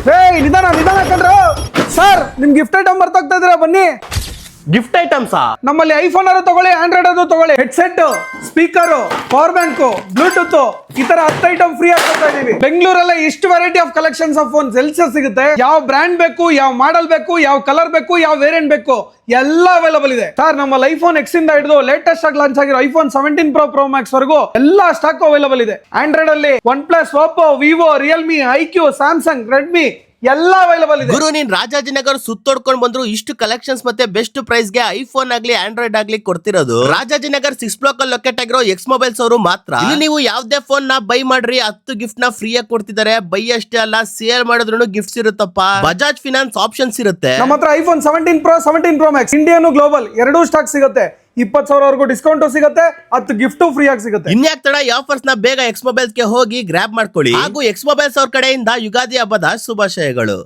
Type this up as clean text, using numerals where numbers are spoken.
ನಿಧಾನ ನಿಧಾನ ಕಂಡ್ರು ಸರ್, ನಿಮ್ ಗಿಫ್ಟ್ ಐಟಮ್ ಬರ್ತಾಗ್ತಾ ಇದ್ದೀರಾ, ಬನ್ನಿ. ಗಿಫ್ಟ್ ಐಟಮ್ಸಾ? ನಮ್ಮಲ್ಲಿ ಐಫೋನ್ ಆದ್ರೂ ತಗೊಳ್ಳಿ, ಆಂಡ್ರಾಯ್ಡ್ ಆದ್ರೂ ತಗೊಳ್ಳಿ. Headset, speaker, power bank, Bluetooth, ಈ ತರ 10 ಐಟಮ್ ಫ್ರೀ ಆಗಿ ಕೊಡ್ತಾ ಇದೀವಿ. ಬೆಂಗಳೂರಲ್ಲ ಇಷ್ಟು variety of collections of phones ಎಲ್ಲಿ ಸಿಗುತ್ತೆ. ಯಾವ ಬ್ರ್ಯಾಂಡ್ ಬೇಕು, ಯಾವ ಮಾಡೆಲ್ ಬೇಕು, ಯಾವ ಕಲರ್ ಬೇಕು, ಯಾವ ವೇರಿಯಂಟ್ ಬೇಕು, ಎಲ್ಲ ಅವೈಲಬಲ್ ಇದೆ ಸರ್. ನಮ್ಮ ಐಫೋನ್ ಎಕ್ಸ್ ಇಂದ ಹಿಡಿದು ಲೇಟೆಸ್ಟ್ ಆಗಿ ಲಾಂಚ್ ಆಗಿರೋ ಐಫೋನ್ 17 ಪ್ರೋ ಮ್ಯಾಕ್ಸ್ ವರೆಗೂ ಎಲ್ಲ ಸ್ಟಾಕ್ ಅವೈಲಬಲ್ ಇದೆ. ಆಂಡ್ರಾಯ್ಡ್ ಅಲ್ಲಿ one plus, Oppo, Vivo, Realme, IQ, Samsung, Redmi ಎಲ್ಲ ಅವೈಲಬಲ್ ಇದೆ. ಗುರು, ನೀನ್ ರಾಜಾಜಿನಗರ್ ಸುತ್ತೋಡ್ಕೊಂಡ್ ಬಂದ್ರು ಇಷ್ಟು ಕಲೆಕ್ಷನ್ಸ್ ಮತ್ತೆ ಬೆಸ್ಟ್ ಪ್ರೈಸ್ ಗೆ ಐಫೋನ್ ಆಗ್ಲಿ ಆಂಡ್ರಾಯ್ಡ್ ಆಗ್ಲಿ ಕೊಡ್ತಿರೋದು ರಾಜಾಜಿನಗರ್ 6 ಬ್ಲಾಕ್ ಅಲ್ಲಿ ಲೊಕೇಟ್ ಆಗಿರೋ ಎಕ್ಸ್ ಮೊಬೈಲ್ಸ್ ಅವರು ಮಾತ್ರ. ಇಲ್ಲಿ ನೀವು ಯಾವ್ದೇ ಫೋನ್ ನ ಬೈ ಮಾಡ್ರಿ 10 ಗಿಫ್ಟ್ ನ ಫ್ರೀ ಆಗಿ ಕೊಡ್ತಿದ್ದಾರೆ. ಬೈ ಅಷ್ಟೇ ಅಲ್ಲ, ಸೇಲ್ ಮಾಡಿದ್ರು ಗಿಫ್ಟ್ಸ್ ಇರುತ್ತಪ್ಪ. ಬಜಾಜ್ ಫಿನಾನ್ಸ್ ಆಪ್ಷನ್ಸ್ ಇರುತ್ತೆ. ನಮ್ಮ ಹತ್ರ iPhone 17 pro, 17 pro Max Indian global ಎರಡೂ ಸ್ಟಾಕ್ ಸಿಗುತ್ತೆ. 20,000 ಡಿಸ್ಕೌಂಟ್ ಸಿಗುತ್ತೆ, 10 ಗಿಫ್ಟ್ ಫ್ರೀ ಆಗಿ ಸಿಗುತ್ತೆ. ಇನ್ಯಾಕ್ ತಡ, ಈ ಆಫರ್ಸ್ ನ ಬೇಗ ಎಕ್ಸ್ ಮೊಬೈಲ್ಸ್ ಗೆ ಹೋಗಿ ಗ್ರಾಬ್ ಮಾಡ್ಕೊಳ್ಳಿ. ಹಾಗೂ ಎಕ್ಸ್ ಮೊಬೈಲ್ಸ್ ಅವ್ರ ಕಡೆಯಿಂದ ಯುಗಾದಿ ಹಬ್ಬದ ಶುಭಾಶಯಗಳು.